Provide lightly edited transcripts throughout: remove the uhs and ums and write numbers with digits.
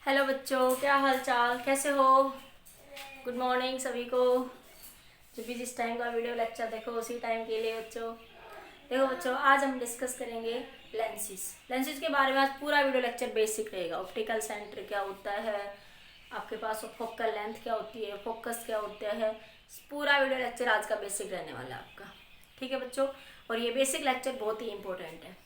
Hello बच्चों, क्या हाल चाल, कैसे हो। गुड मॉर्निंग सभी को। जब भी जिस टाइम का वीडियो लेक्चर देखो उसी टाइम के लिए बच्चों। देखो बच्चों, आज हम डिस्कस करेंगे लेंसेज के बारे में। आज पूरा वीडियो लेक्चर बेसिक रहेगा। ऑप्टिकल सेंटर क्या होता है, आपके पास फोकल लेंथ क्या होती है, फोकस क्या होता है। पूरा वीडियो लेक्चर आज का बेसिक रहने वाला है आपका। ठीक है बच्चों, और ये बेसिक लेक्चर बहुत ही इंपॉर्टेंट है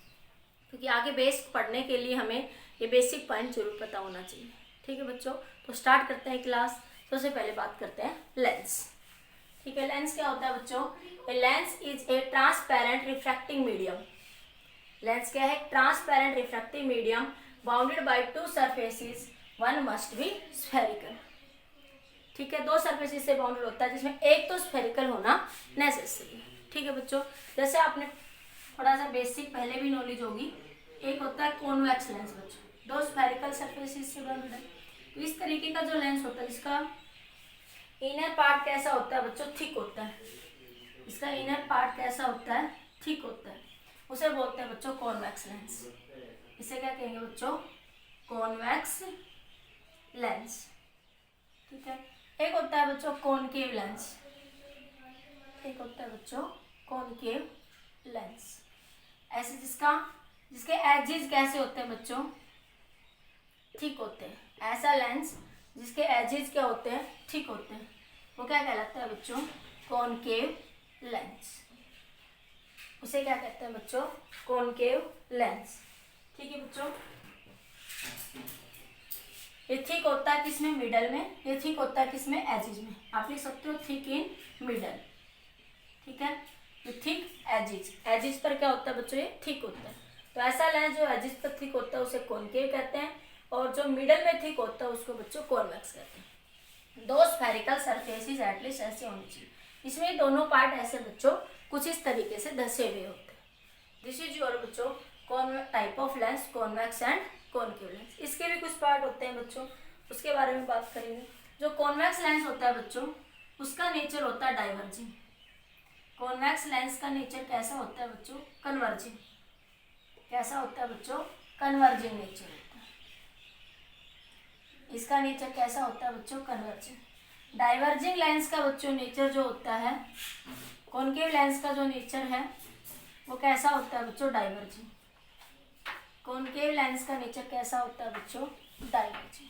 क्योंकि आगे बेस पढ़ने के लिए हमें ये बेसिक पॉइंट जरूर पता होना चाहिए। ठीक है बच्चों, तो स्टार्ट करते हैं क्लास। सबसे पहले बात करते हैं लेंस। ठीक है, लेंस क्या होता है बच्चों। A lens is a transparent refracting medium. Lens क्या है? Transparent refractive medium bounded by two surfaces, one must be spherical. ठीक है, दो सरफेसेस से बाउंडेड होता है जिसमें एक तो स्फेरिकल होना नेसेसरी। ठीक है बच्चों, जैसे आपने थोड़ा सा बेसिक पहले भी नॉलेज होगी। एक होता है कॉन्वेक्स लेंस बच्चों, दो स्फेरिकल सरफेसेस से बाउंडेड है। तो इस तरीके का जो लेंस होता है जिसका इनर पार्ट कैसा होता है बच्चों? थिक होता है। इसका इनर पार्ट कैसा होता है? थिक होता है। उसे बोलते हैं बच्चों कॉन्वेक्स लेंस। इसे क्या कहेंगे बच्चों? Convex lens. ठीक है, एक होता है बच्चों कॉनकेव लेंस। एक होता है बच्चों कॉनकेव लेंस, ऐसे जिसके एजेस कैसे होते हैं बच्चों? ठीक होते हैं। ऐसा लेंस जिसके एजेस क्या होते हैं? ठीक होते हैं, वो क्या कहलाता है बच्चों? Concave lens. उसे क्या कहते हैं बच्चों? Concave lens. ठीक है बच्चों, ये थिक होता है किसमें? मिडल में। ये थिक होता है किसमें? एजेस में। आप लिख सकते हो थिक इन मिडल। ठीक है, ये थिक एजेस, एजेस पर क्या होता है बच्चों? ये थिक होता है। तो ऐसा लेंस जो एजेस पर थिक होता है उसे कॉनकेव कहते हैं, और जो मिडल में थिक होता है उसको बच्चों कॉन्वेक्स कहते हैं। दो स्फेरिकल सरफेसेस एटलीस्ट ऐसे होनी चाहिए। इसमें दोनों पार्ट ऐसे बच्चों कुछ इस तरीके से धसे हुए होते हैं। दिस इज योर बच्चों type of lens, convex and concave lens. इसके भी कुछ पार्ट होते हैं बच्चों, उसके बारे में बात करेंगे। जो कॉन्वेक्स लेंस होता है बच्चों उसका नेचर होता है डाइवर्जिंग। कॉन्वेक्स लेंस का नेचर कैसा होता है बच्चों? कन्वर्जिंग। कैसा होता है बच्चों? कन्वर्जिंग नेचर होता है। इसका नेचर कैसा होता है बच्चों? कन्वर्जिंग। डाइवर्जिंग लेंस का बच्चों नेचर जो होता है, कॉनकेव लेंस का जो नेचर है वो कैसा होता है बच्चों? डाइवर्जिंग। कॉनकेव लेंस का नेचर कैसा होता है बच्चों? डाइवर्जिंग।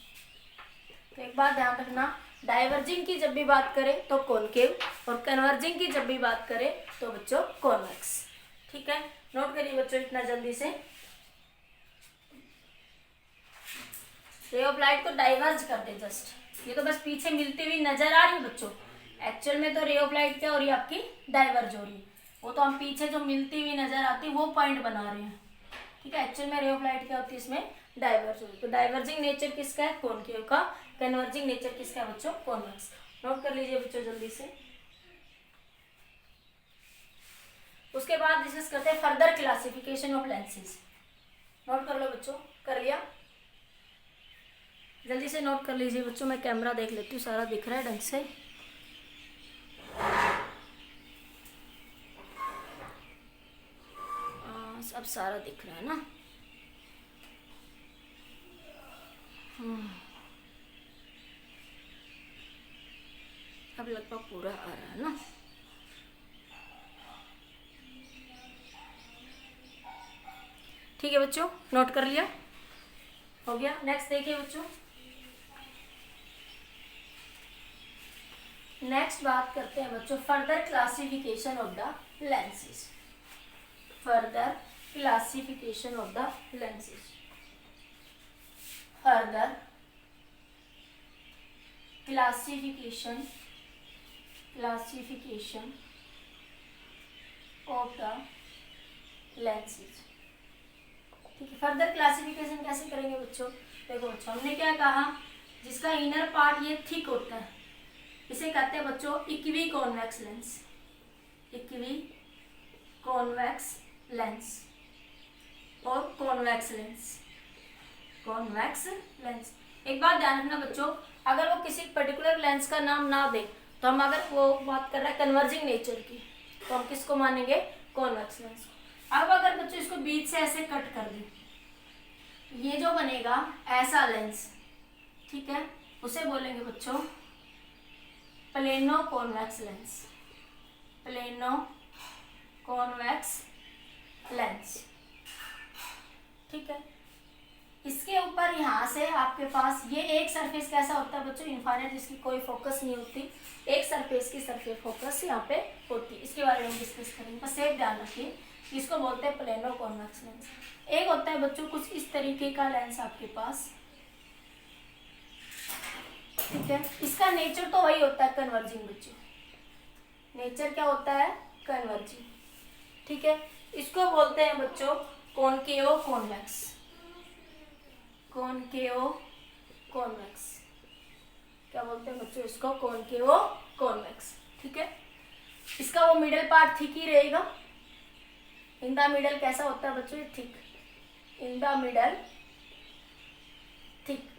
तो एक बात ध्यान रखना, डाइवर्जिंग की जब भी बात करें तो कॉनकेव, और कन्वर्जिंग की जब भी बात करें तो बच्चों कॉन्वेक्स। ठीक है, नोट करिए बच्चों इतना जल्दी से। रे ऑफ लाइट को डाइवर्ज कर दे जस्ट, ये तो बस पीछे मिलती हुई नजर आ रही है बच्चों। एक्चुअल में तो रे ऑफ लाइट क्या हो रही है आपकी? डाइवर्ज हो रही है। वो तो हम पीछे जो मिलती हुई नजर आती है वो पॉइंट बना रहे हैं। ठीक है, एक्चुअल में रे ऑफ लाइट क्या होती है? इसमें डाइवर्ज होती है। तो डाइवर्जिंग नेचर किसका है? कॉनकेव का। कन्वर्जिंग नेचर किसका है बच्चों? कॉन्वेक्स। नोट कर लीजिए बच्चों जल्दी से। उसके बाद डिस्कस करते हैं further classification of lenses. Note कर लो बच्चों, कर लिया? जल्दी से नोट कर लीजिए बच्चों, मैं कैमरा देख लेती हूँ सारा दिख रहा है ढंग से। अब सारा दिख रहा है ना? अब लगभग पूरा आ रहा है ना? ठीक है बच्चों, नोट कर लिया? हो गया। नेक्स्ट देखिए बच्चों, नेक्स्ट बात करते हैं बच्चों further classification of the lenses. Further classification of the lenses. Further classification of the lenses. ठीक है, फर्दर क्लासिफिकेशन कैसे करेंगे बच्चों? देखो बच्चों, हमने क्या कहा? जिसका इनर पार्ट ये थिक होता है इसे कहते हैं बच्चों equi convex lens. Equi convex lens और कॉन्वेक्स लेंस। Convex lens. एक बात ध्यान रखना बच्चों, अगर वो किसी पर्टिकुलर लेंस का नाम ना दे तो हम, अगर वो बात कर रहा है कन्वर्जिंग नेचर की, तो हम किसको मानेंगे? कॉन्वेक्स लेंस को। अब अगर बच्चों इसको बीच से ऐसे कट कर दे, ये जो बनेगा ऐसा लेंस, ठीक है, उसे बोलेंगे बच्चों plano convex lens, plano convex lens. ठीक है, इसके ऊपर यहाँ से आपके पास ये एक सरफेस कैसा होता है बच्चों, इनफाइनाइट, जिसकी कोई फोकस नहीं होती, एक सरफेस की सरफेस फोकस यहाँ पे होती है। इसके बारे में डिस्कस करेंगे, बस एक ध्यान रखिए, इसको बोलते हैं प्लेनो कॉन्वेक्स लेंस। एक होता है बच्चों कुछ इस तरीके का लेंस आपके पास, ठीक है, इसका नेचर तो वही होता है कन्वर्जिंग बच्चों, नेचर क्या होता है, कन्वर्जिंग। ठीक है, इसको बोलते हैं बच्चों कॉनकेव कॉन्वेक्स, कॉनकेव कॉन्वेक्स, क्या बोलते हैं बच्चों इसको, कॉनकेव कॉन्वेक्स। ठीक है, इसका वो मिडल पार्ट थिक ही रहेगा, इन द मिडल कैसा होता है बच्चों, thick, in the middle thick.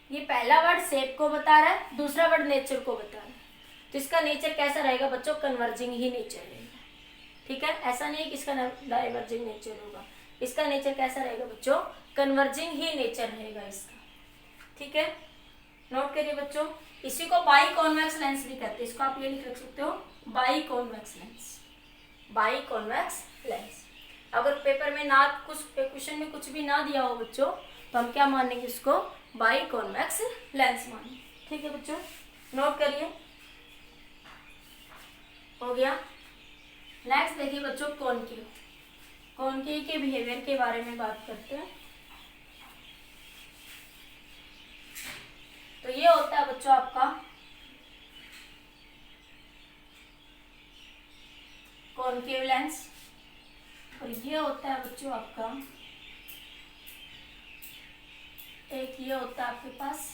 ये पहला वर्ड शेप को बता रहा है, दूसरा वर्ड नेचर को बता रहा है, तो इसका नेचर कैसा रहेगा बच्चों, कन्वर्जिंग ही नेचर रहेगा। ठीक है, ऐसा नहीं है कि इसका डाइवर्जिंग नेचर होगा, इसका नेचर कैसा रहेगा बच्चों, कन्वर्जिंग ही नेचर रहेगा इसका। ठीक है, नोट करिए बच्चों, इसी को बाई कॉन्वेक्स लेंस भी कहते हैं, इसको आप ये लिख रख सकते हो by convex lens, by convex lens. अगर पेपर में ना कुछ क्वेश्चन में कुछ भी ना दिया हो बच्चों, तो हम क्या मानेंगे इसको, बाई कॉन्वेक्स लेंस मानेंगे। ठीक है बच्चों, नोट करिए, हो गया। नेक्स्ट देखिए बच्चों कॉनकेव, कॉनकेव के बिहेवियर के बारे में बात करते हैं। तो ये होता है बच्चों आपका कॉनकेव लेंस, और ये होता है बच्चों आपका, एक ये होता है आपके पास,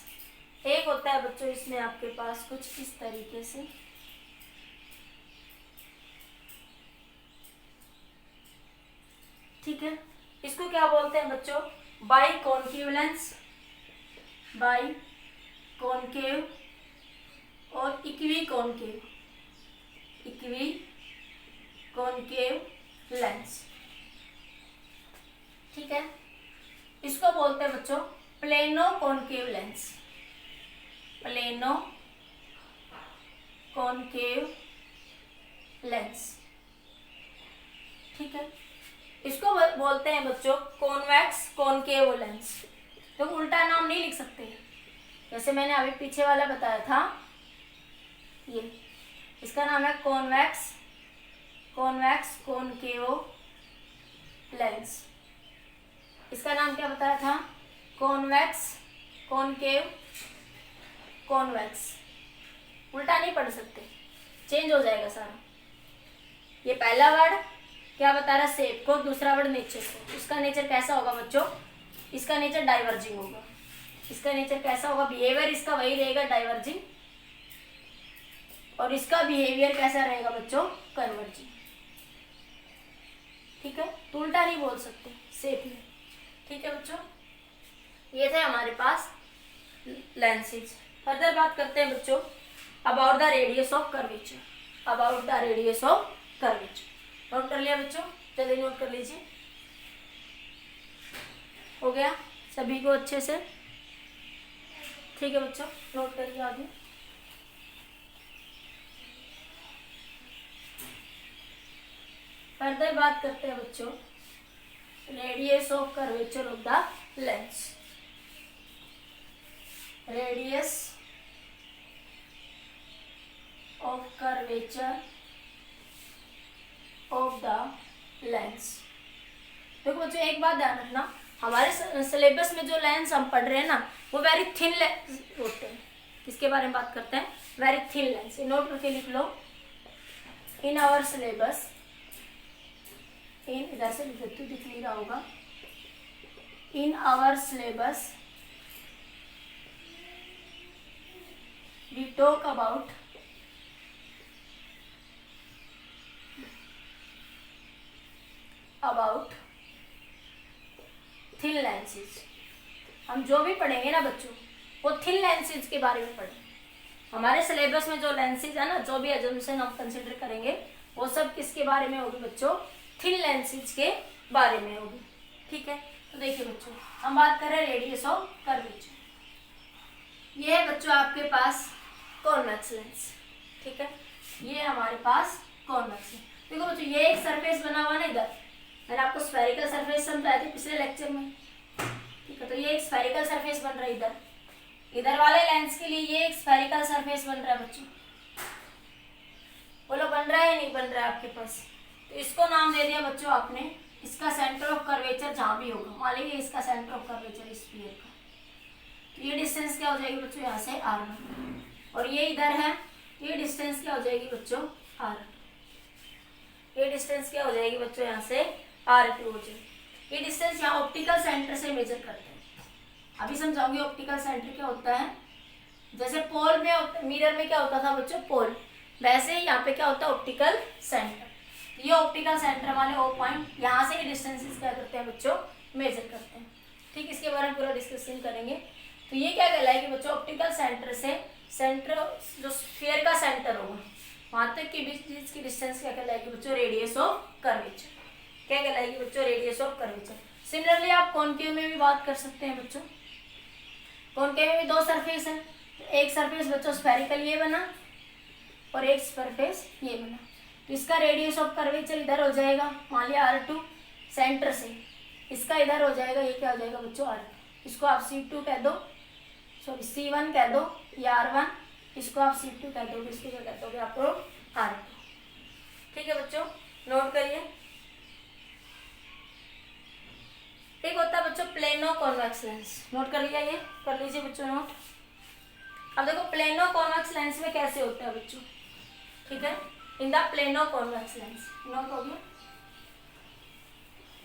एक होता है बच्चों इसमें आपके पास कुछ इस तरीके से, ठीक है, इसको क्या बोलते हैं बच्चों, bi concave lens, bi concave और equi concave, equi concave lens. ठीक है, इसको बोलते हैं बच्चों plano concave lens, plano concave lens. ठीक है, इसको बोलते हैं बच्चों कॉन्वेक्स कॉनकेव लेंस। तो उल्टा नाम नहीं लिख सकते, जैसे मैंने अभी पीछे वाला बताया था, ये इसका नाम है कॉन्वेक्स, कॉन्वेक्स कॉनकेव लेंस। इसका नाम क्या बताया था, कॉन्वेक्स कॉनकेव कॉन्वेक्स। उल्टा नहीं पढ़ सकते, चेंज हो जाएगा सारा। ये पहला वर्ड क्या बता रहा है, शेप को, दूसरा वर्ड नेचर को। इसका नेचर कैसा होगा बच्चों, इसका नेचर डाइवर्जिंग होगा, इसका नेचर कैसा होगा, बिहेवियर इसका वही रहेगा डाइवर्जिंग, और इसका बिहेवियर कैसा रहेगा बच्चों, कन्वर्जिंग। ठीक है, तो उल्टा नहीं बोल सकते शेप में। ठीक है बच्चों, ये थे हमारे पास लेंसेज। फर्दर बात करते हैं बच्चों about the radius of curvature, about the radius of curvature. Note कर लिया बच्चों, जल्दी नोट कर लीजिए, हो गया सभी को अच्छे से। ठीक है बच्चों, नोट करिए आगे। फर्दर बात करते हैं बच्चों radius of curvature of the lens, radius of curvature of the lens. देखो बच्चों एक बात ध्यान रखना, हमारे सिलेबस में जो लेंस हम पढ़ रहे हैं ना, वो वेरी थिन लेंस होते हैं। किसके बारे में बात करते हैं, वेरी थिन लेंस। नोट करके लिख लो, इन आवर सिलेबस, इन इधर से लिख देती हूँ, दिख नहीं रहा होगा, in our syllabus we talk about thin lenses. हम जो भी पढ़ेंगे ना बच्चों, वो थिन लेंसेज के बारे में पढ़ेंगे। हमारे सिलेबस में जो लेंसेज है ना, जो भी एजम्पशन हम कंसिडर करेंगे, वो सब किसके बारे में होगी बच्चों, थिन लेंसेज के बारे में होगी। ठीक है, तो देखिए बच्चों, हम बात कर रहे हैं रेडियस ऑफ कर्वेचर। ये है बच्चों आपके पास कॉन्वेक्स लेंस, ठीक है, ये हमारे पास कॉन्वेक्स है। देखो बच्चों, ये एक सरफेस बना हुआ ना इधर, मैंने आपको स्फेरिकल सरफेस समझाया था पिछले लेक्चर में, ठीक है। तो ये एक स्फेरिकल सरफेस बन रहा है इधर, इधर वाले लेंस के लिए ये एक स्फेरिकल सरफेस बन रहा है बच्चों। बोलो बन रहा है या नहीं बन रहा है आपके पास? तो इसको नाम दे दिया बच्चों आपने, इसका सेंटर ऑफ कर्वेचर जहां भी होगा, मान लीजिए इसका सेंटर ऑफ कर्वेचर इस स्फीयर का, तो ये डिस्टेंस क्या हो जाएगी बच्चों यहाँ से r1, और ये इधर है, ये डिस्टेंस क्या हो जाएगी बच्चों r, ये डिस्टेंस क्या हो जाएगी बच्चों यहाँ से r2 हो जाएगी। ये डिस्टेंस यहाँ ऑप्टिकल सेंटर से मेजर करते हैं। अभी समझाऊंगी ऑप्टिकल सेंटर क्या होता है। जैसे पोल में, मिरर में क्या होता था बच्चों पोल, वैसे ही यहाँ पे क्या होता है ऑप्टिकल सेंटर। ये ऑप्टिकल सेंटर वाले ओ पॉइंट, यहाँ से ये डिस्टेंसेस क्या करते हैं बच्चों मेजर करते हैं, ठीक। इसके बारे में पूरा डिस्कशन करेंगे। तो ये क्या कहलाएगी बच्चों, ऑप्टिकल सेंटर से सेंटर जो स्फीयर का सेंटर होगा वहां तक के बीच की डिस्टेंस क्या कहलाएगी बच्चों, रेडियस ऑफ कर्वेचर। क्या कहलाएगी बच्चों, रेडियस ऑफ कर्वेचर। सिमिलरली आप कॉनकेव में भी बात कर सकते हैं बच्चों। कॉनकेव में भी दो सरफेस है, एक सरफेस बच्चों स्फेरिकल ये बना और एक सरफेस ये बना, तो इसका रेडियस ऑफ कर्वेचर इधर हो जाएगा, मान लिया r2 सेंटर से, इसका इधर हो जाएगा, ये क्या हो जाएगा बच्चों r2, इसको आप c2 कह दो, सॉरी c1 कह दो, ये r1, इसको आप c2 कह दोगे, इसको क्या कह दोगे आप r2, ठीक है बच्चों, नोट करिए। एक होता है बच्चों प्लेनो कॉन्वेक्स लेंस, नोट कर लिया, ये कर लीजिए बच्चों नोट। अब देखो प्लेनो कॉन्वेक्स लेंस में कैसे होता है बच्चों, ठीक है, in the plano convex lens, note हो गया।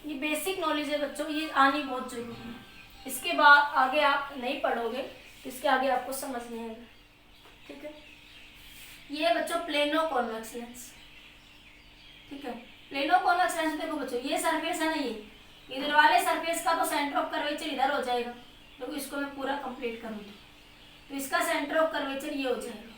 ये बेसिक नॉलेज है बच्चों, ये आनी बहुत जरूरी है, इसके बाद आगे आप नहीं पढ़ोगे तो इसके आगे आपको समझ नहीं आएगा, ठीक है। ये है बच्चों प्लेनो कॉन्वेक्स लेंस, ठीक है। प्लेनो कॉन्वेक्स लेंस देखो बच्चों, ये सरफेस है ना, ये इधर वाले सरफेस का तो सेंटर ऑफ कर्वेचर इधर हो जाएगा, देखो इसको मैं पूरा कंप्लीट करूँगी तो इसका सेंटर ऑफ कर्वेचर ये हो जाएगा,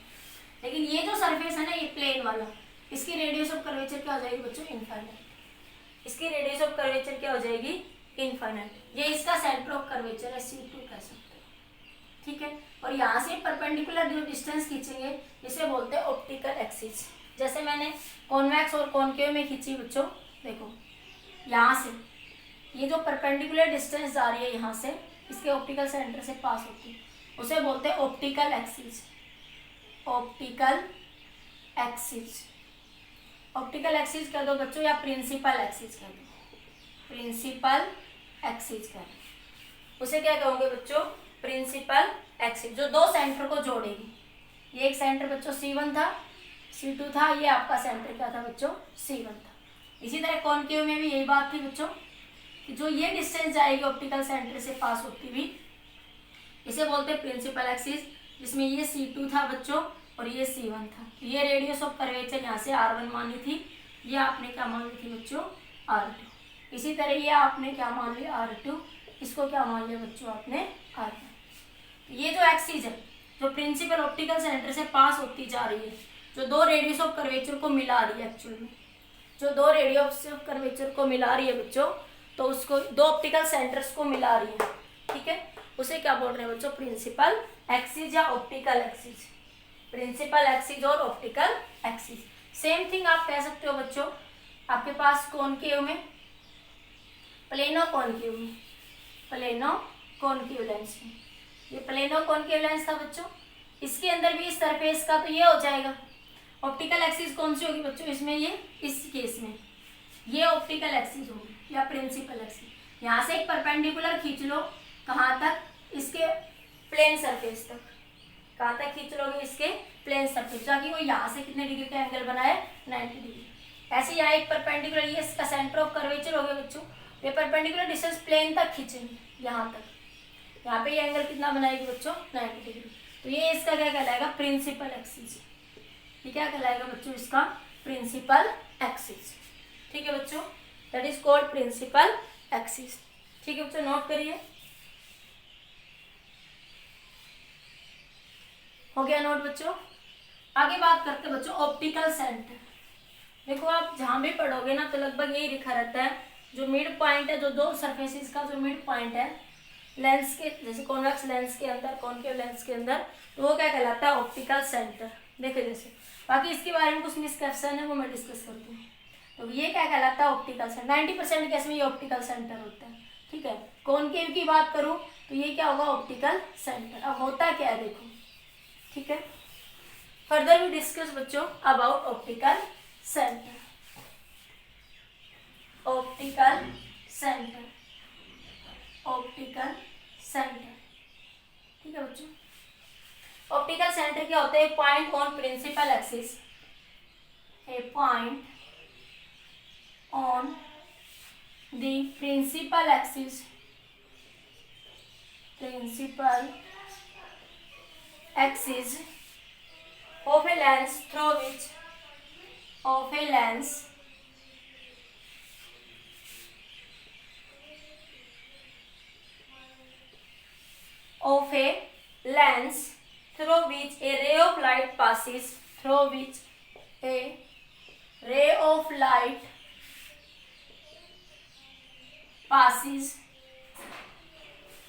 लेकिन ये जो सरफेस है ना ये प्लेन वाला, इसकी रेडियस ऑफ कर्वेचर क्या हो जाएगी बच्चों इनफाइनाइट, इसकी रेडियस ऑफ कर्वेचर क्या हो जाएगी इनफाइनाइट, ये इसका सेंटर ऑफ कर्वेचर है c2 कह सकते हो, ठीक है। और यहाँ से परपेंडिकुलर जो डिस्टेंस खींचेंगे इसे बोलते हैं ऑप्टिकल एक्सिस। जैसे मैंने कॉन्वेक्स और कॉनकेव में खींची बच्चों, देखो यहाँ से ये जो परपेंडिकुलर डिस्टेंस जा रही है यहाँ से इसके ऑप्टिकल सेंटर से पास होती है, उसे बोलते हैं optical axis, optical axis, optical axis कह दो बच्चों, या प्रिंसिपल एक्सिस कह दो, प्रिंसिपल एक्सिस कह दो, उसे क्या कहोगे बच्चों प्रिंसिपल एक्सिस, जो दो सेंटर को जोड़ेगी। ये एक सेंटर बच्चों c1 था, c2 था, ये आपका सेंटर क्या था बच्चों c1 था। इसी तरह कॉनकेव में भी यही बात थी बच्चों, कि जो ये डिस्टेंस जाएगी ऑप्टिकल सेंटर से पास होती हुई इसे बोलते हैं प्रिंसिपल एक्सिस, जिसमें ये c2 था बच्चों और ये c1 था। ये रेडियस ऑफ कर्वेचर यहाँ से r1 मानी थी, ये आपने क्या मान ली थी बच्चों r2। इसी तरह ये आपने क्या मान लिया r2, इसको क्या मान लिया बच्चों आपने r1। ये जो एक्सिस है जो प्रिंसिपल ऑप्टिकल सेंटर से पास होती जा रही है, जो दो रेडियस ऑफ कर्वेचर को मिला रही है, एक्चुअल में जो दो रेडियस ऑफ कर्वेचर को मिला रही है बच्चों, तो उसको दो ऑप्टिकल सेंटर्स को मिला रही है, ठीक है, उसे क्या बोल रहे हैं बच्चों प्रिंसिपल एक्सिस या ऑप्टिकल एक्सिस, प्रिंसिपल एक्सिस और ऑप्टिकल एक्सिस। सेम थिंग आप कह सकते हो बच्चों आपके पास कॉनकेव में, प्लेनो कॉनकेव में, प्लेनो कॉनकेव लेंस में, ये प्लेनो कॉनकेव लेंस था बच्चों, इसके अंदर भी इस सरफेस का तो ये हो जाएगा। ऑप्टिकल एक्सिस कौन सी होगी बच्चों इसमें, ये इस केस में ये ऑप्टिकल एक्सिस होगी या प्रिंसिपल एक्सिस। यहाँ से एक परपेंडिकुलर खींच लो, कहाँ तक, इसके प्लेन सरफेस तक, कहाँ तक खींच लोगे, इसके प्लेन सरफेस, ताकि वो यहाँ से कितने डिग्री का एंगल बनाए 90 डिग्री। ऐसे यहाँ एक परपेंडिकुलर, ये इसका सेंटर ऑफ कर्वेचर हो गया बच्चों, ये परपेंडिकुलर डिस्टेंस प्लेन तक खींचेंगे यहाँ तक, यहाँ पे ये एंगल कितना बनाएगी बच्चों 90 डिग्री। तो ये इसका क्या कहलाएगा प्रिंसिपल एक्सिस, ये क्या कहलाएगा बच्चों इसका प्रिंसिपल एक्सिस, ठीक है बच्चों, that is called principal axis, ठीक है बच्चों, नोट करिए। हो गया नोट बच्चों। आगे बात करते हैं बच्चों ऑप्टिकल सेंटर। देखो आप जहां भी पढ़ोगे ना तो लगभग यही लिखा रहता है, जो मिड पॉइंट है, जो दो सरफेसेस का जो मिड पॉइंट है लेंस के, जैसे कॉन्वेक्स लेंस के अंदर, कॉनकेव लेंस के अंदर, तो वो क्या कहलाता है? Optical centre. देखो जैसे बाकी इसके बारे में कुछ मिसकंसेप्शन है वो मैं डिस्कस करती हूँ। तो ये क्या कहलाता है? Optical centre. 90% केस में ये ऑप्टिकल सेंटर होता है, ठीक है। कॉनकेव की बात करूँ तो ये क्या होगा? Optical centre. अब होता क्या है देखो, ठीक है। फर्दर वी डिस्कस बच्चों about optical centre. Optical centre, optical centre, ठीक है बच्चों। ऑप्टिकल सेंटर क्या होता है? Point on principal axis, a point on the principal axis, principal axis of a lens through which of a lens of a lens through which a ray of light passes, through which a ray of light passes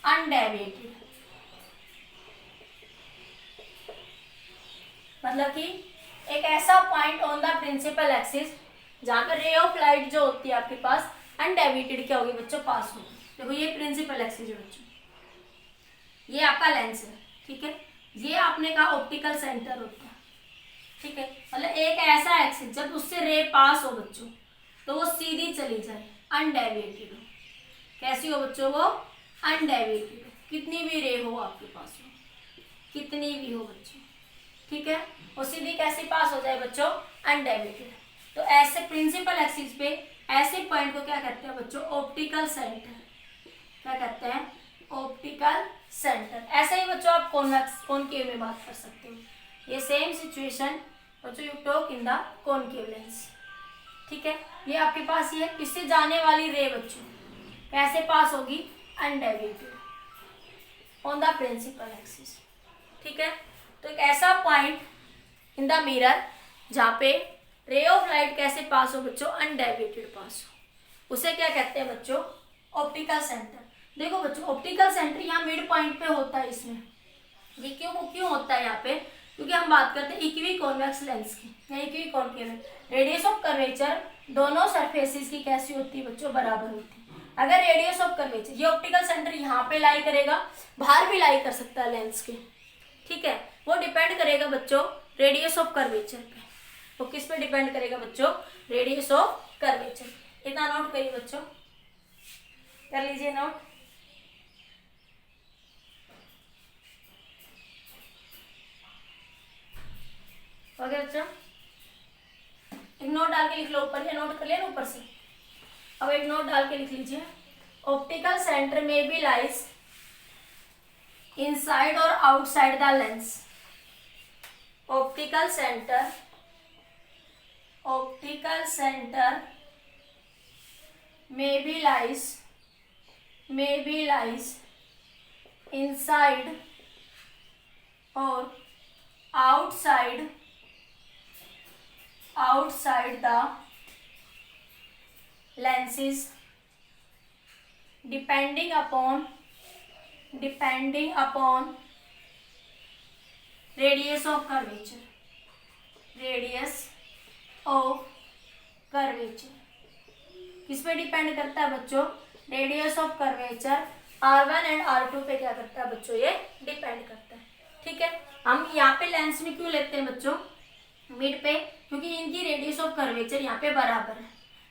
undeviated। मतलब कि एक ऐसा point on the principal axis जहां पर रे of light जो होती है आपके पास अनडेविएटेड क्या होगी बच्चों? पास होगी। देखो ये प्रिंसिपल एक्सिस है बच्चों, ये आपका लेंस है, ठीक है। ये आपने कहा ऑप्टिकल सेंटर होता है, ठीक है। मतलब एक ऐसा एक्सिस जब उससे रे पास हो बच्चों तो वो सीधी चली जाए, अनडेविएटेड हो। कैसी हो बच्चों? वो अनडेविएटेड हो, कितनी भी रे हो आपके पास हो, कितनी भी हो बच्चों, ठीक है। वो सीधी कैसे पास हो जाए बच्चों? अनडेविएटेड। तो ऐसे प्रिंसिपल एक्सिस पे ऐसे पॉइंट को क्या कहते हैं बच्चों? Optical centre. क्या कहते हैं? Optical centre. ऐसे ही बच्चों आप कॉन्वेक्स कॉनकेव में बात कर सकते हो। ये सेम सिचुएशन बच्चों you talk in the concave lens, ठीक है। ये आपके पास ये इससे जाने वाली रे बच्चों कैसे पास होगी? Undeviated on the principal axis, ठीक है। तो एक ऐसा पॉइंट इन द मिरर जहाँ पे रे ऑफ लाइट कैसे पास हो बच्चों? अनडेविएटेड पास हो, उसे क्या कहते हैं बच्चों? Optical centre. देखो बच्चों ऑप्टिकल सेंटर यहाँ मिड पॉइंट पे होता है इसमें। ये क्यों होता है यहाँ पे? क्योंकि हम बात करते हैं इक्वी कॉन्वेक्स लेंस की या इक्वी कॉनकेव में। रेडियस ऑफ कर्वेचर दोनों सरफेसेस की कैसी होती है बच्चों? बराबर होती है। अगर रेडियस ऑफ कर्वेचर, ये ऑप्टिकल सेंटर यहाँ पे लाई करेगा, बाहर भी लाई कर सकता है लेंस के, ठीक है। वो डिपेंड करेगा बच्चों रेडियस ऑफ कर्वेचर पे। वो किस पे डिपेंड करेगा बच्चों? Radius of curvature. इतना नोट करिए बच्चों, कर लीजिए नोट। ओके बच्चों, एक नोट डाल के लिख लो ऊपर, या नोट कर लिया ना ऊपर से। अब एक नोट डाल के लिख लीजिए, ऑप्टिकल सेंटर में भी lies inside or outside the lens। optical center may be lies inside or outside the lenses depending upon radius of curvature, किस पे डिपेंड करता है बच्चों? Radius of curvature R1 and R2 पे क्या करता है बच्चों? ये डिपेंड करता है, ठीक है। हम यहाँ पे लेंस में क्यों लेते हैं बच्चों मिड पे? क्योंकि इनकी रेडियस ऑफ कर्वेचर यहाँ पे बराबर है,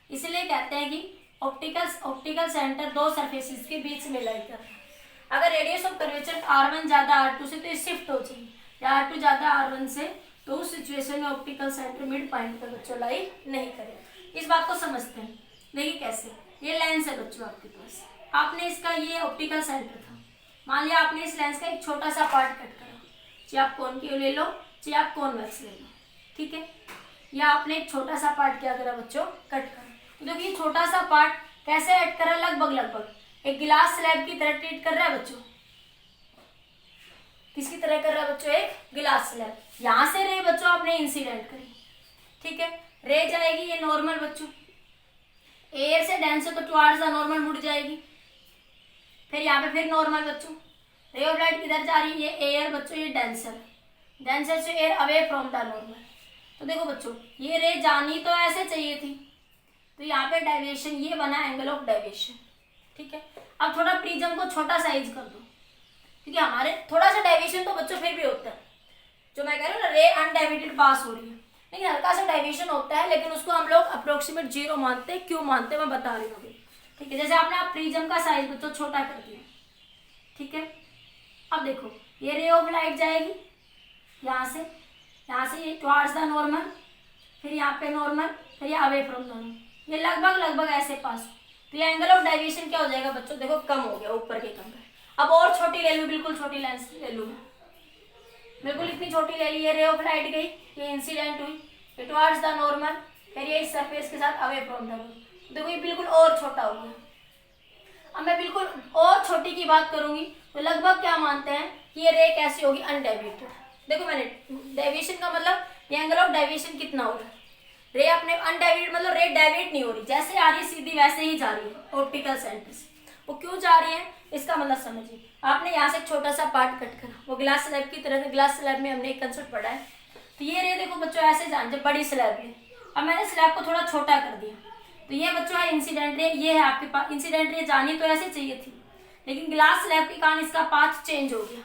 इसलिए कहते हैं कि ऑप्टिकल सेंटर दो सरफेसेस के बीच में लाई कर रहा है। अगर रेडियस ऑफ कर्वेचर R1 ज्यादा R2 से तो ये शिफ्ट हो जाएगी, या R2 ज्यादा R1 से, तो उस सिचुएशन में ऑप्टिकल सेंटर मिड पॉइंट पर बच्चों लाई नहीं करेगा। इस बात को समझते हैं। देखिए कैसे, ये लेंस है बच्चों आपके पास, आपने इसका ये ऑप्टिकल सेंटर था, मान लिया आपने इस लेंस का एक छोटा सा पार्ट कट करा, चाहे आप कॉनकेव ले लो चाहे आप कॉन्वेक्स ले लो, ठीक है। या आपने एक छोटा सा पार्ट क्या करा बच्चों? कट करा। तो देखिए ये छोटा सा पार्ट कैसे ऐड करा? लगभग एक गिलास स्लैब की तरह ट्रीट कर रहा है बच्चों। किसकी तरह कर रहा है बच्चों? एक गिलास स्लैब। यहां से रे बच्चों आपने इंसिडेंट करी, ठीक है। रे जाएगी, ये नॉर्मल बच्चों, एयर से डेंस है तो टुवर्ड्स द नॉर्मल मुड़ जाएगी, फिर यहाँ पे फिर नॉर्मल बच्चों। रे ऑफ लाइट किधर जा रही है, ये एयर बच्चों, ये डेंसर, डेंसर से air away from the normal. तो देखो बच्चों ये रे जानी तो ऐसे चाहिए थी, तो यहाँ पे डेविएशन ये बना एंगल ऑफ डेविएशन, ठीक है। अब थोड़ा प्रिज्म को छोटा साइज कर दो, क्योंकि हमारे थोड़ा सा डेविएशन तो बच्चों फिर भी होता है, जो मैं कह रही हूँ ना रे अनडेविएटेड पास हो रही है, लेकिन हल्का सा डेविएशन होता है, लेकिन उसको हम लोग अप्रोक्सीमेट 0 मानते हैं। क्यों मानते हैं मैं बता रही हूँ अभी, ठीक है। जैसे आपने आप प्रिज्म का साइज बच्चों छोटा कर दिया, ठीक है। अब देखो ये रे ऑफ लाइट जाएगी यहाँ से ये टुवर्ड्स द नॉर्मल, फिर यहाँ पे नॉर्मल, फिर ये अवे फ्रॉम नॉर्मल, ये लगभग ऐसे पास। तो ये एंगल ऑफ डेविएशन क्या हो जाएगा बच्चों, देखो कम हो गया ऊपर के कंपेयर। अब और छोटी ले लूँ, बिल्कुल छोटी लेंस ले लूँ, बिल्कुल इतनी छोटी ले ली, ये रे ऑफ लाइट गई, ये इंसिडेंट हुई, ये टुवर्ड्स द नॉर्मल, फिर ये इस सरफेस के साथ अवे फ्रॉम द नॉर्मल। देखो ये बिल्कुल और छोटा हो गया। अब मैं बिल्कुल और छोटी की बात करूंगी तो लगभग क्या मानते हैं कि ये रे कैसी होगी, अनडेविएटेड। देखो मैंने डेविएशन का मतलब ये एंगल ऑफ डेविएशन कितना होगा, रे अपने अनडेविएटेड मतलब रे डेविएट नहीं हो रही, जैसे आ रही है सीधी वैसे ही जा रही है ऑप्टिकल सेंटर से। वो क्यों जा रही है इसका मतलब समझिए। आपने यहाँ से एक छोटा सा पार्ट कट करा, वो ग्लास स्लैब की तरह से, ग्लास स्लैब में हमने एक कंसेप्ट पढ़ा है। तो ये रे देखो बच्चों ऐसे जान, जब बड़ी स्लैब है, अब मैंने स्लैब को थोड़ा छोटा कर दिया, तो ये बच्चों है इंसिडेंट रे, ये है आपके पास इंसिडेंट रे, जानी तो ऐसे चाहिए थी, लेकिन ग्लास स्लैब के कारण इसका पाथ चेंज हो गया।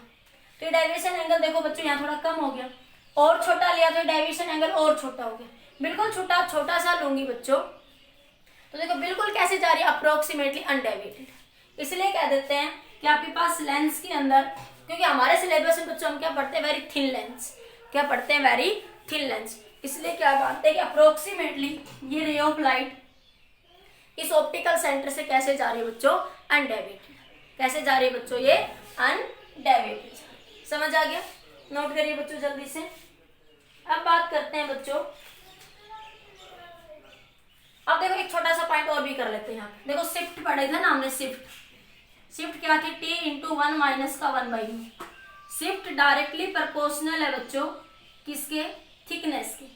तो ये डेविएशन एंगल देखो बच्चों यहाँ थोड़ा कम हो गया, और छोटा लिया तो डेविएशन एंगल और छोटा हो गया। बिल्कुल छोटा सा लूंगी बच्चों, तो देखो बिल्कुल कैसे जा रही है, अप्रोक्सीमेटली अनडेविएटेड। इसलिए कह देते हैं कि आपके पास लेंस के अंदर, क्योंकि हमारे सिलेबस में बच्चों हम क्या पढ़ते हैं, वेरी थिन लेंस, क्या पढ़ते हैं, वेरी थिन लेंस। इसलिए क्या मानते हैं कि अप्रोक्सीमेटली ये रे ऑफ लाइट इस ऑप्टिकल सेंटर से कैसे जा रही है बच्चों, अनडेविएटेड। कैसे जा रही है बच्चों, ये अनडेविएटेड। समझ आ गया, नोट करिए बच्चों जल्दी से। अब बात करते हैं बच्चों, अब देखो एक छोटा सा पॉइंट और भी कर लेते हैं। यहाँ देखो शिफ्ट पढ़े थे ना हमने, शिफ्ट क्या थी, t इंटू 1 माइनस का 1/2। शिफ्ट डायरेक्टली प्रोपोर्शनल है बच्चों किसके, थिकनेस के।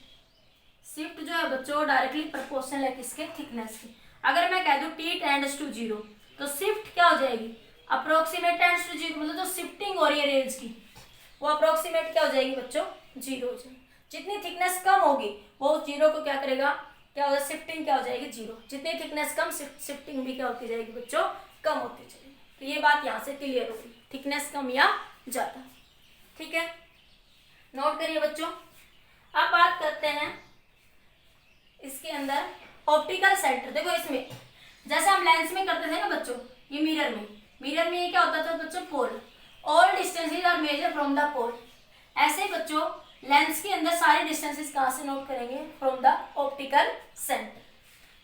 शिफ्ट जो है बच्चों डायरेक्टली प्रोपोर्शनल है किसके, थिकनेस के। अगर मैं कह दूं t टेंड्स टू 0, तो शिफ्ट क्या हो जाएगी, अप्रोक्सीमेट टेंड्स टू 0, मतलब जो शिफ्टिंग हो रही है रेंज की वो अप्रोक्सीमेट क्या हो जाएगी बच्चों, 0 हो जाएगी। जितनी थिकनेस कम होगी वो 0 को क्या करेगा, क्या होगा, शिफ्टिंग क्या हो जाएगी, 0। जितनी थिकनेस कम, शिफ्टिंग भी क्या होती जाएगी बच्चों, कम होती जाएगी। तो ये बात यहाँ से क्लियर होगी, थिकनेस कम या ज्यादा, ठीक है। नोट करिए बच्चों। अब बात करते हैं इसके अंदर ऑप्टिकल सेंटर। देखो इसमें जैसे हम लेंस में करते थे ना बच्चों, ये मिरर में ये क्या होता था बच्चों, pole. All distances are measure from the pole. ऐसे बच्चों लेंस के अंदर सारे डिस्टेंसेस कहाँ से नोट करेंगे, फ्रॉम द ऑप्टिकल सेंटर।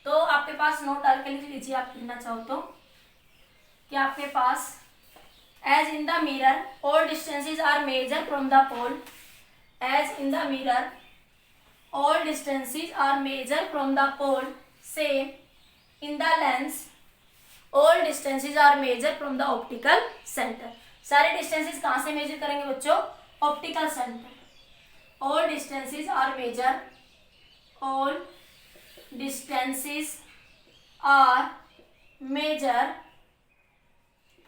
तो आपके पास नोट डाल के लिख लीजिए आप लिखना चाहो तो, कि आपके पास as in the mirror all distances are measure from the pole, as in the mirror all distances are measured from the pole, same in the lens all distances are measured from the optical center। सारे distances कहाँ से measure करेंगे बच्चों, optical center। all distances are measured, all distances are measured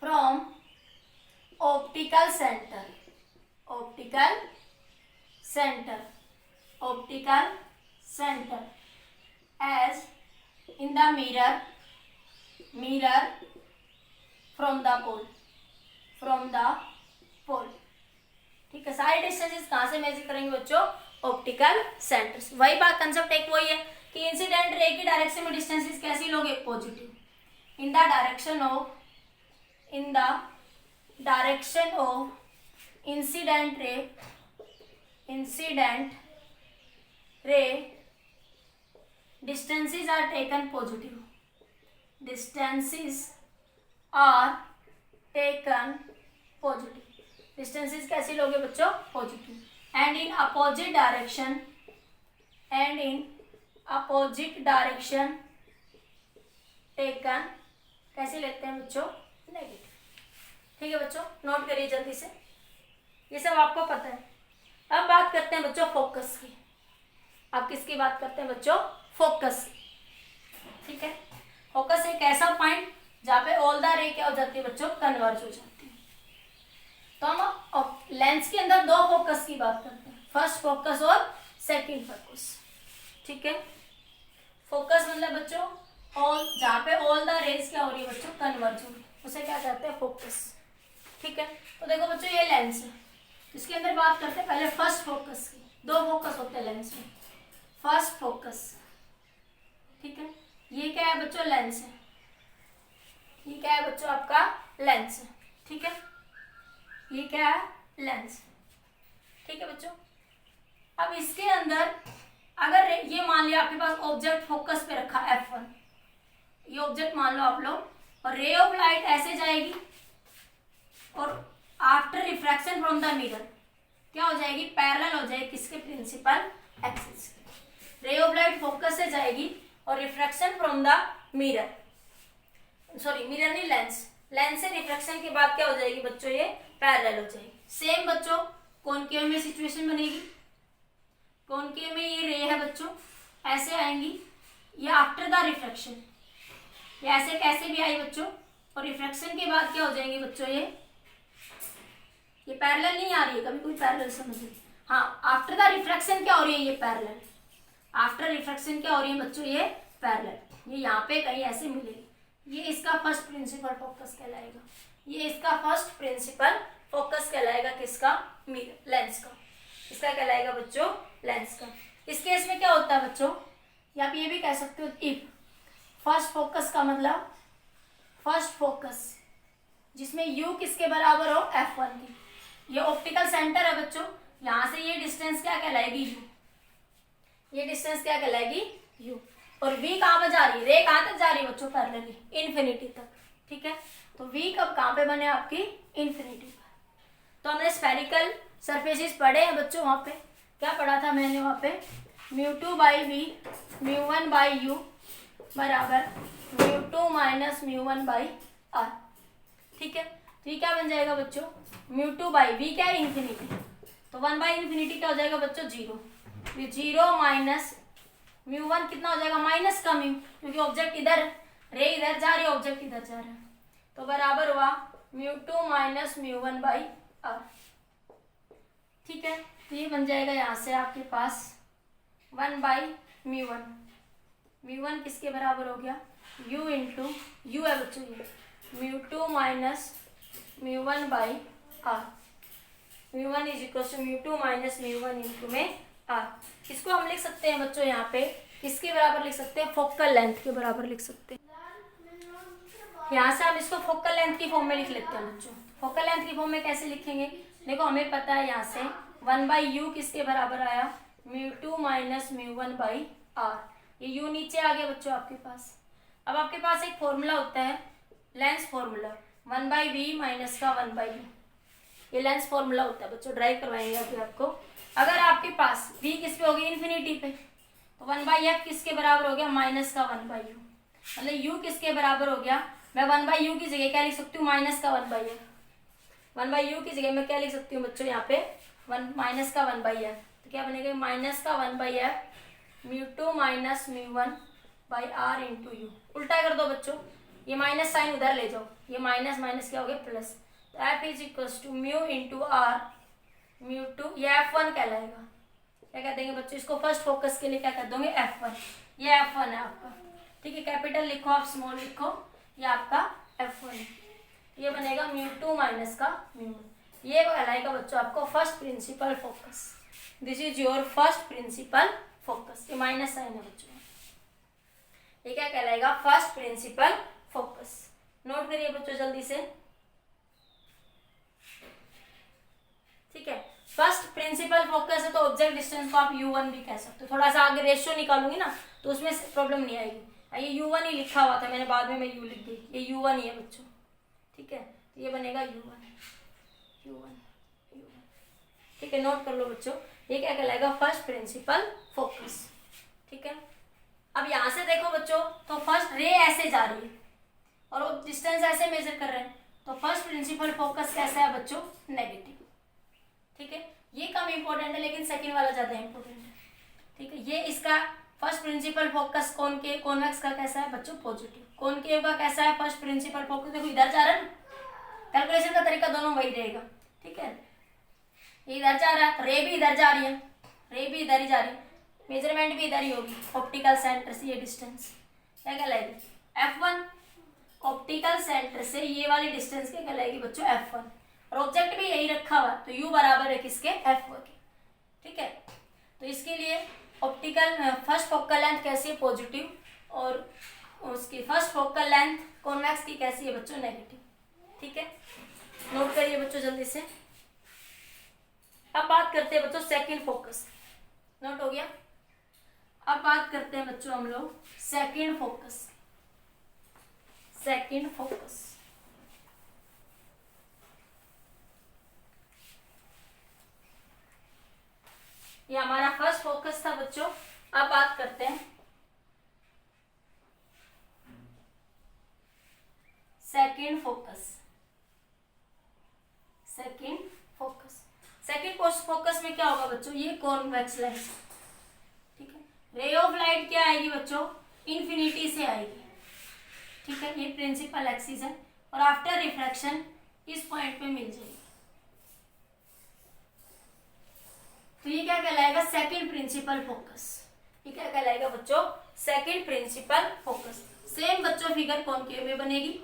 from optical center, optical center, optical center as in the mirror from the pole, from the pole। ठीक है, सारे distances कहाँ से मेजर करेंगे बच्चों, ऑप्टिकल सेंटर्स। वही बात, concept एक वही है कि इंसिडेंट रे की डायरेक्शन में डिस्टेंसेस कैसी लोगे, positive. In the direction of incident ray distances are taken positive, distances are taken positive। distances कैसे लोगे बच्चों, positive. and in opposite direction taken कैसे लेते हैं बच्चों, नेगेटिव। ठीक है बच्चों, नोट करिए जल्दी से, ये सब आपको पता है। अब बात करते हैं बच्चों फोकस की। आप किसकी बात करते हैं बच्चों, फोकस। ठीक है, फोकस एक ऐसा पॉइंट जहाँ पे ऑल द रे क्या हो जाती है बच्चों, कन्वर्ज हो जाती है। तो हम लेंस के अंदर दो फोकस की बात करते हैं, फर्स्ट फोकस और सेकंड फोकस। ठीक है, फोकस मतलब बच्चों ऑल, जहाँ पे ऑल द रेज क्या हो रही है बच्चों, कन्वर्ज हो रही है, उसे क्या कहते हैं, फोकस। ठीक है, तो देखो बच्चों ये लेंस है, इसके अंदर बात करते हैं पहले फर्स्ट फोकस की। दो फोकस होते हैं लेंस में, फर्स्ट फोकस। ठीक है, ये क्या है बच्चों, लेंस है। ये क्या है बच्चों, आपका लेंस है। ठीक है, ये क्या है, लेंस। ठीक है बच्चों, अब इसके अंदर अगर ये मान लिया आपके पास ऑब्जेक्ट फोकस पे रखा F1, ये ऑब्जेक्ट मान लो आप लोग, और रे ऑफ लाइट ऐसे जाएगी और after refraction from the mirror क्या हो जाएगी, पैरेलल हो जाएगी किसके, principal axis. Ray of light focus से जाएगी और refraction from the mirror, sorry mirror नहीं, लेंस, लेंस से रिफ्रैक्शन के बाद क्या हो जाएगी बच्चों, ये पैरेलल हो जाएगी। सेम बच्चों कॉनकेव में सिचुएशन बनेगी, कॉनकेव में ये रे है बच्चों, ऐसे आएंगी, ये आफ्टर द रिफ्रैक्शन, ये ऐसे कैसे भी आई बच्चों, और रिफ्रैक्शन के बाद क्या हो जाएंगे बच्चों, ये पैरेलल नहीं आ रही है, कभी कोई पैरेलल समझिए, हाँ आफ्टर द रिफ्रैक्शन क्या हो रही है, ये पैरेलल, आफ्टर रिफ्रैक्शन क्या हो रही है बच्चों, ये पैरेलल, ये यहाँ पे कहीं ऐसे मिलेगी, ये इसका फर्स्ट प्रिंसिपल फोकस कहलाएगा, ये इसका फर्स्ट प्रिंसिपल फोकस कहलाएगा, किसका, लेंस का, इसका कहलाएगा बच्चों लेंस का। इस केस में क्या होता है बच्चों, या आप ये भी कह सकते हो इफ फर्स्ट फोकस का मतलब फर्स्ट फोकस जिसमें u किसके बराबर हो, F1 की, ये ऑप्टिकल सेंटर है बच्चों, यहां से ये डिस्टेंस क्या कहलाएगी, u, ये डिस्टेंस क्या कहलाएगी, u, और v कहां पर जा रही है, रे कहां तक जा रही है बच्चों, पैरेलली इन्फिनिटी तक। ठीक है, तो v कब कहां पे बने आपकी, इन्फिनिटी पर। तो हमने स्फेरिकल सरफेसेस पढ़े हैं बच्चों, वहां पे क्या पढ़ा था मैंने, वहां पे μ2 बाई वी, μ1 बाई यू बराबर μ2 माइनस μ1 बाई आर। ठीक है, तो ये क्या बन जाएगा बच्चों, μ2 बाई वी क्या है, इन्फिनिटी, तो 1 बाई इन्फिनिटी क्या हो जाएगा बच्चों, 0, ये 0 माइनस μ1 कितना हो जाएगा, माइनस का म्यू, क्योंकि ऑब्जेक्ट इधर, रे इधर जा रही है, ऑब्जेक्ट इधर जा रहा है, तो बराबर हुआ μ2 माइनस μ1 बाई आर। ठीक है, तो ये बन जाएगा यहाँ से आपके पास 1 बाई μ1, μ1 किसके बराबर हो गया, u इंटू यू है बच्चों, ये μ2 minus μ1 by R, μ1 is equal to μ2 minus μ1 into में आर। इसको हम लिख सकते हैं बच्चों, यहाँ पे किसके बराबर लिख सकते हैं, फोकल लेंथ के बराबर लिख सकते हैं। यहाँ से हम इसको फोकल लेंथ की फॉर्म में लिख लेते हैं बच्चों। फोकल लेंथ की फॉर्म में कैसे लिखेंगे, देखो हमें पता है यहाँ से 1 बाई यू किसके बराबर आया, μ2 माइनस μ1 बाई आर, ये u नीचे आ गया बच्चों आपके पास। अब आपके पास एक फॉर्मूला होता है lens formula, 1 by v minus का 1 बाई यू, ये लेंस फॉर्मूला होता है बच्चों, ड्राइव करवाएंगे अभी आपको। अगर आपके पास v किस पे हो गई, इन्फिनिटी पे, तो 1 बाई एफ किसके बराबर हो गया, माइनस का 1 बाई यू, मतलब u किसके बराबर हो गया, मैं 1 बाई यू की जगह क्या लिख सकती हूँ, माइनस का 1 बाई एफ, 1 बाई यू की जगह मैं क्या लिख सकती हूँ बच्चों, यहाँ पे 1 माइनस का 1 बाई एफ, तो क्या बनेगा, माइनस का 1 by F μ2 minus μ1 by R into U. उल्टा कर दो बच्चों, ये माइनस साइन उधर ले जाओ, ये माइनस माइनस क्या हो गया, प्लस, तो F is equal to mu into R, μ2 ये F1 कहलाएगा। क्या कह देंगे बच्चों, इसको फर्स्ट फोकस के लिए क्या कर दोगे, F1, ये F1 है आपका। ठीक है, कैपिटल लिखो आप स्मॉल लिखो, ये आपका F1 है, ये बनेगा μ2 माइनस का μ1, ये कहलाएगा बच्चों आपको first principle focus. This is your first principle focus, ये माइनस साइन है बच्चों, ये क्या कहलाएगा, फर्स्ट प्रिंसिपल फोकस। नोट करिए बच्चों जल्दी से। ठीक है, फर्स्ट प्रिंसिपल फोकस है तो ऑब्जेक्ट डिस्टेंस को आप u1 भी कह सकते हो। थोड़ा सा आगे रेशियो निकालूंगी ना तो उसमें प्रॉब्लम नहीं आएगी। ये u1 ही लिखा हुआ था मैंने, बाद में मैं u लिख दी, ये u1 ही है बच्चों। ठीक है, तो ये बनेगा u1। ठीक है, नोट कर लो बच्चों, ये क्या कहलाएगा, फर्स्ट प्रिंसिपल फोकस। ठीक है, अब यहाँ से देखो बच्चों, तो फर्स्ट रे ऐसे जा रही है और डिस्टेंस ऐसे मेजर कर रहे हैं, तो फर्स्ट प्रिंसिपल फोकस कैसा है बच्चों, नेगेटिव। ठीक है, ये कम इंपॉर्टेंट है लेकिन सेकंड वाला ज्यादा इंपॉर्टेंट है। ठीक है, ये इसका फर्स्ट प्रिंसिपल फोकस कौन के कॉन्वेक्स का कैसा है बच्चों, पॉजिटिव। कॉनकेव का कैसा है फर्स्ट प्रिंसिपल फोकस, देखो इधर जा रहा है ना, कैलकुलेशन का तरीका दोनों वही रहेगा, ठीक है। इधर जा रहा है तो रे भी इधर जा रही है, रे भी इधर ही जा रही है, मेजरमेंट भी इधर ही होगी, ऑप्टिकल सेंटर से ये डिस्टेंस क्या कहलाएगी F1, ऑप्टिकल सेंटर से ये वाली डिस्टेंस क्या कहलाएगी बच्चों F1, और ऑब्जेक्ट भी यही रखा हुआ तो U बराबर है किसके F1 के, ठीक है। तो इसके लिए ऑप्टिकल फर्स्ट फोकल लेंथ कैसी है पॉजिटिव, और उसकी फर्स्ट फोकल लेंथ कॉन्वेक्स की कैसी है बच्चों नेगेटिव, ठीक है। नोट करिए बच्चों जल्दी से। अब बात करते हैं बच्चों सेकंड फोकस, नोट हो गया। अब बात करते हैं बच्चों हम लोग सेकंड फोकस, सेकंड फोकस ये हमारा फर्स्ट फोकस था बच्चों। अब बात करते हैं second focus, second focus, second focus में क्या होगा बच्चों, ये कॉन्वेक्स लेंस, ठीक है। रे ऑफ लाइट क्या आएगी बच्चों, इन्फिनिटी से आएगी, ठीक है, ये प्रिंसिपल एक्सिस है, और आफ्टर रिफ्रैक्शन इस पॉइंट पे मिल जाएगी, तो ये क्या कहलाएगा सेकंड प्रिंसिपल फोकस, ये क्या कहलाएगा बच्चों सेकंड प्रिंसिपल फोकस। सेम बच्चों फिगर कॉनकेव में बनेगी,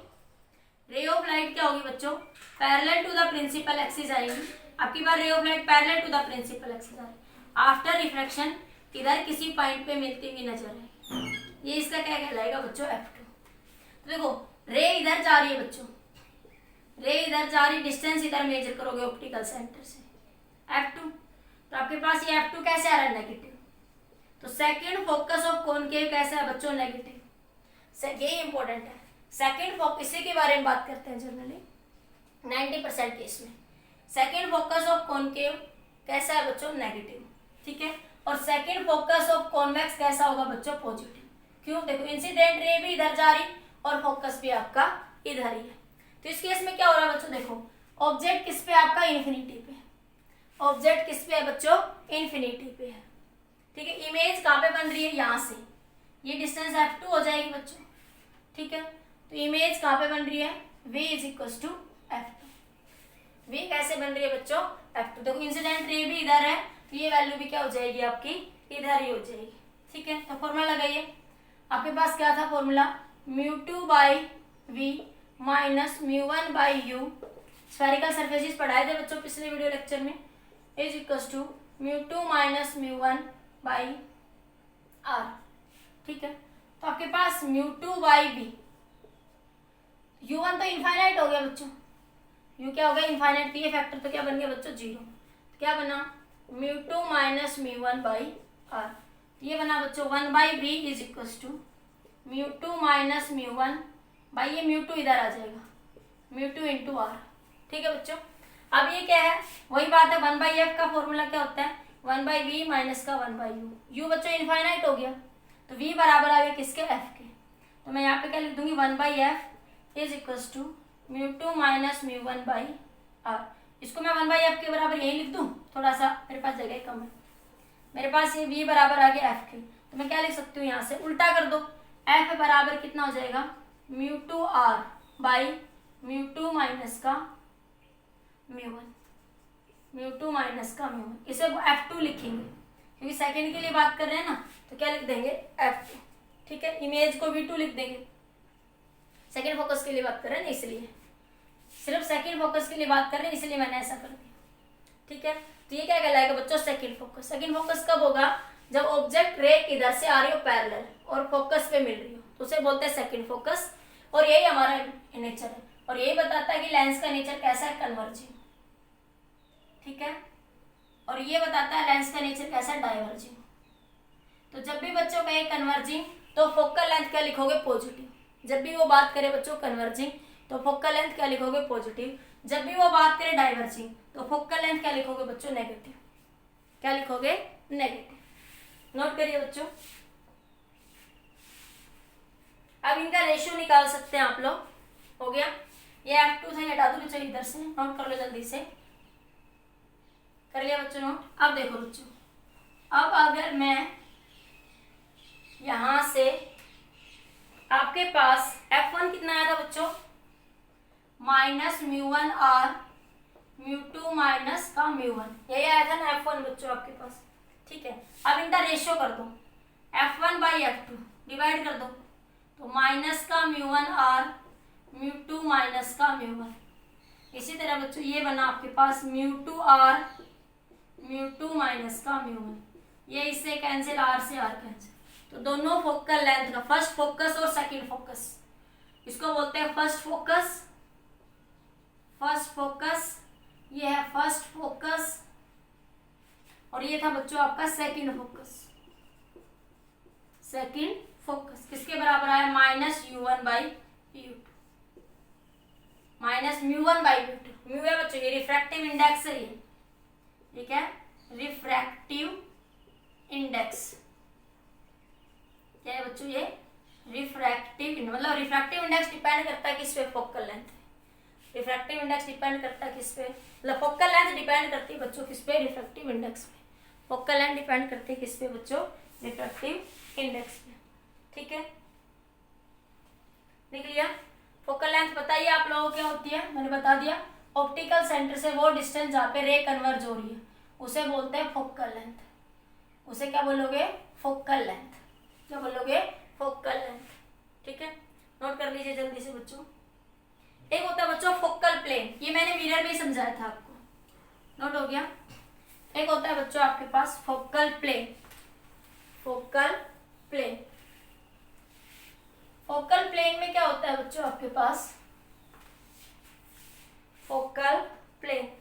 रे ऑफ लाइट क्या होगी बच्चों parallel to the principal axis आएगी, आपकी बार ray of light parallel to the principal axis आएगी, आफ्टर रिफ्रैक्शन इधर किसी पॉइंट पे मिलती हुई नजर आएगी, ये इसका क्या कहलाएगा बच्चों F2। तो देखो रे इधर जा रही है बच्चों, रे इधर जा रही, डिस्टेंस इधर मेजर करोगे ऑप्टिकल सेंटर से F2, तो आपके पास ये F2 कैसे आ रहा है नेगेटिव, तो सेकंड फोकस ऑफ कॉनकेव कैसा है बच्चों नेगेटिव, ये इंपॉर्टेंट है। सेकंड फोकस इसी के बारे में बात करते हैं जनरली 90% केस में, सेकंड फोकस ऑफ कॉनकेव कैसा है बच्चों नेगेटिव, ठीक है, और सेकंड फोकस ऑफ कॉन्वेक्स कैसा होगा बच्चों पॉजिटिव, क्यों, देखो इंसिडेंट रे भी इधर जा रही और फोकस भी आपका इधर ही है, तो इस केस में क्या हो रहा है बच्चों, देखो ऑब्जेक्ट किस पे आपका इन्फिनिटी पे, ऑब्जेक्ट किस पे है बच्चों इन्फिनिटी पे है, ठीक है। इमेज कहाँ पे बन रही है, यहाँ से ये डिस्टेंस F2 हो जाएगी बच्चों, ठीक है, तो इमेज कहाँ पे बन रही है V is equal to F2, V कैसे बन रही है बच्चों F2, देखो इंसिडेंट रे भी इधर है तो ये वैल्यू भी क्या हो जाएगी आपकी इधर ही हो जाएगी, ठीक है। तो फॉर्मूला लगाइए, आपके पास क्या था formula μ2 by V minus μ1 by U, spherical surfaces पढ़ाए थे बच्चों पिछले वीडियो लेक्चर में, is equal to μ2 minus μ1 by R, ठीक है। तो आपके पास μ2 बाई V, U1 तो इनफाइनाइट हो गया बच्चों, U क्या हो गया इनफाइनाइट, तो ये फैक्टर तो क्या बन गया बच्चों जीरो, तो क्या बना μ2 माइनस μ1 बाई R, ये बना बच्चों 1 by V is equal to μ2 minus μ1 by, ये μ2 इधर आ जाएगा μ2 इंटू R, ठीक है बच्चों। अब ये क्या है वही बात है 1 बाई F का फॉर्मूला क्या होता है 1 बाई V माइनस का 1 बाई U, U बच्चों इनफाइनाइट हो गया तो V बराबर आ गया किसके F के, तो मैं यहाँ पे क्या लिख दूंगी 1 by F is equal to μ2 minus μ1 by R, इसको मैं 1 बाई F के बराबर यही लिख दूं, थोड़ा सा मेरे पास जगह कम है, मेरे पास ये V बराबर आ गया F के, तो मैं क्या लिख सकती हूँ यहाँ से उल्टा कर दो, F बराबर कितना हो जाएगा μ2 R बाई μ2 माइनस का μ1, μ2 माइनस का μ1, इसे F2 लिखेंगे क्योंकि सेकंड के लिए बात कर रहे हैं ना, तो क्या लिख देंगे F2, ठीक है। इमेज को V2 लिख देंगे, सेकंड फोकस के लिए बात कर रहे हैं ना, इसलिए सिर्फ सेकंड फोकस के लिए बात कर रहे हैं इसलिए मैंने ऐसा कर दिया, ठीक है। तो ये क्या कहलाएगा बच्चों सेकंड फोकस। सेकंड फोकस कब होगा जब ऑब्जेक्ट रे इधर से आ रही हो पैरेलल और फोकस पे मिल रही हो, तो उसे बोलते हैं सेकंड फोकस, और यही हमारा नेचर है, और यही बताता है कि लेंस का नेचर कैसा है कन्वर्जिंग, ठीक है, और ये बताता है लेंस का नेचर कैसा है डाइवर्जिंग। तो जब भी बच्चों कहे कन्वर्जिंग तो फोकल लेंथ क्या लिखोगे पॉजिटिव, जब भी वो बात करे बच्चों कन्वर्जिंग तो फोकल लेंथ क्या लिखोगे पॉजिटिव, जब भी वो बात करे डाइवर्जिंग तो फोकल लेंथ क्या लिखोगे बच्चों नेगेटिव, क्या लिखोगे नेगेटिव। नोट करिए बच्चों। अब इनका रेशियो निकाल सकते हैं आप लोग, हो गया ये F2 से हटा दो बच्चों इधर से, नोट कर लो जल्दी से, कर लिया बच्चों नोट। अब देखो बच्चों, अब अगर मैं यहां से आपके पास F1 कितना आया था बच्चों, माइनस μ1 और μ2 माइनस का μ1, यही आया था ना F1 बच्चों आपके पास। ठीक है, अब इनका रेशियो कर दो, F1 बाई F2 डिवाइड कर दो, तो माइनस का μ1 और μ2 माइनस का μ1। इसी तरह बच्चों ये बना आपके पास μ2 और μ2 माइनस का μ1, ये इससे कैंसिल, आर से आर कैंसिल। तो दोनों फोकल लेंथ का फर्स्ट फोकस और सेकंड फोकस, इसको बोलते हैं फर्स्ट फोकस, फर्स्ट फोकस, ये है फर्स्ट फोकस, और ये था बच्चों आपका सेकंड फोकस। सेकंड फोकस किसके बराबर आया, minus u1 by u2, minus μ1 by u2। Mu है बच्चों ये रिफ्रैक्टिव इंडेक्स है, ये क्या है, रिफ्रैक्टिव इंडेक्स। क्या है बच्चों, ये रिफ्रैक्टिव, मतलब रिफ्रैक्टिव इंडेक्स डिपेंड करता है किस पे, focal length. Refractive index depend करता है किस पे, मतलब फोकल लेंथ डिपेंड करती है बच्चों किस पे, रिफ्रैक्टिव इंडेक्स पे। फोकल लेंथ डिपेंड करती है किस पे बच्चों, रिफ्रैक्टिव इंडेक्स पे। ठीक है, देख लिया। फोकल लेंथ बताइए आप लोगों को क्या होती है, मैंने बता दिया, ऑप्टिकल सेंटर से वो डिस्टेंस जहाँ पे रे कन्वर्ज हो रही है उसे बोलते हैं फोकल लेंथ। उसे क्या बोलोगे, फोकल लेंथ। क्या बोलोगे, फोकल लेंथ। ठीक है, नोट कर लीजिए जल्दी से बच्चों। एक होता है बच्चों फोकल प्लेन, ये मैंने मिरर में ही समझाया था आपको, नोट हो गया। एक होता है बच्चों आपके पास focal plane, focal plane. Focal plane में क्या होता है बच्चों आपके पास, फोकल प्लेन,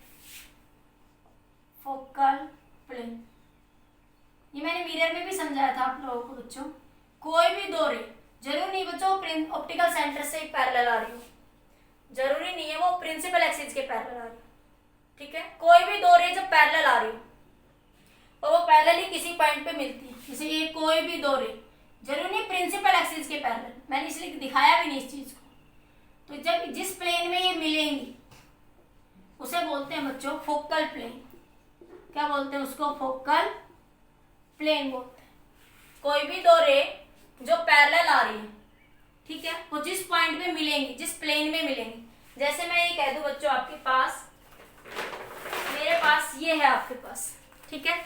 फोकल प्लेन, ये मैंने मिरर में भी समझाया था आप लोगों को बच्चों। कोई भी दो रे, जरूरी नहीं बच्चों ऑप्टिकल सेंटर से पैरेलल आ रही हो, जरूरी नहीं है वो प्रिंसिपल एक्सिस के पैरेलल आ रही हो। ठीक है, कोई भी दो रे जब पैरेलल आ रही हो और वो पैरेलल ही किसी पॉइंट पे मिलती है, जैसे ये कोई भी दो रे, जरूरी नहीं प्रिंसिपल एक्सिस के पैरेलल, मैंने इसलिए दिखाया भी नहीं इस चीज को। तो जब जिस प्लेन में ये मिलेंगी उसे बोलते हैं बच्चों फोकल प्लेन। क्या बोलते हैं उसको, फोकल प्लेन बोलते हैं। कोई भी दो रे जो पैरेलल आ रही है, ठीक है, वो जिस पॉइंट पे मिलेंगी, जिस प्लेन में मिलेंगी, जैसे मैं ये कह दूं बच्चों आपके पास, मेरे पास ये है आपके पास, ठीक है,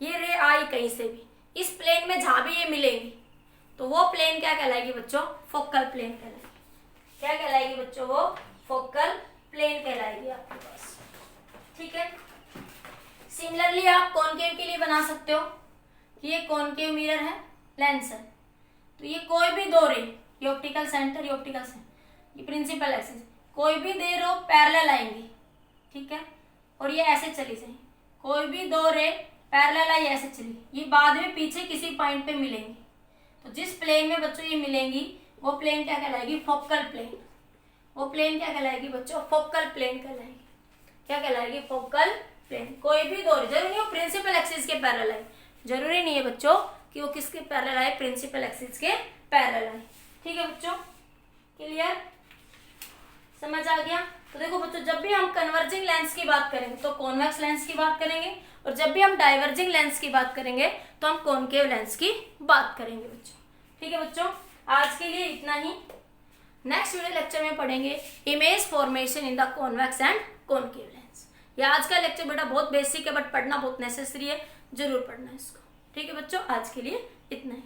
ये रे आई कहीं से भी, इस प्लेन में जहां भी ये मिलेंगी तो वो प्लेन क्या कहलाएगी बच्चों, फोकल प्लेन कहलाएगी। क्या कहलाएगी बच्चों, वो फोकल प्लेन कहलाएगी आपके पास। ठीक है, सिमिलरली आप कॉनकेव के लिए बना सकते हो कि ये कॉनकेव मिरर है, लेंस है, तो ये कोई भी दो रे, ये ऑप्टिकल सेंटर, ये ऑप्टिकल सेंटर, ये प्रिंसिपल एक्सिस, कोई भी दो रे पैरेलल आएंगी। ठीक है, और ये ऐसे चली जाएंगी, कोई भी दो रे पैरेलल आई ऐसे चली, ये बाद में पीछे किसी पॉइंट पे मिलेंगी। तो जिस प्लेन में बच्चों ये मिलेंगी वो प्लेन क्या कहलाएगी, फोकल प्लेन। वो प्लेन क्या कहलाएगी बच्चों, फोकल प्लेन कहलाएगी। क्या कहलाएगी, फोकल प्लेन। कोई भी दो रे, जरूरी नहीं वो प्रिंसिपल एक्सिस के पैरेलल आए, जरूरी नहीं है बच्चों कि वो किसके पैरेलल आए, प्रिंसिपल एक्सिस के पैरेलल आए। ठीक है बच्चों, क्लियर, समझ आ गया। तो देखो बच्चों, जब भी हम कन्वर्जिंग लेंस की बात करेंगे तो कॉन्वेक्स लेंस की बात करेंगे, और जब भी हम डाइवर्जिंग लेंस की बात करेंगे तो हम कॉनकेव लेंस की बात करेंगे बच्चों। ठीक है बच्चों, आज के लिए इतना ही। नेक्स्ट वीडियो लेक्चर में पढ़ेंगे image formation in the convex and concave lens. ये आज का लेक्चर बेटा बहुत बेसिक है, बट पढ़ना बहुत नेसेसरी है, जरूर पढ़ना इसको। ठीक है बच्चों, आज के लिए इतना ही।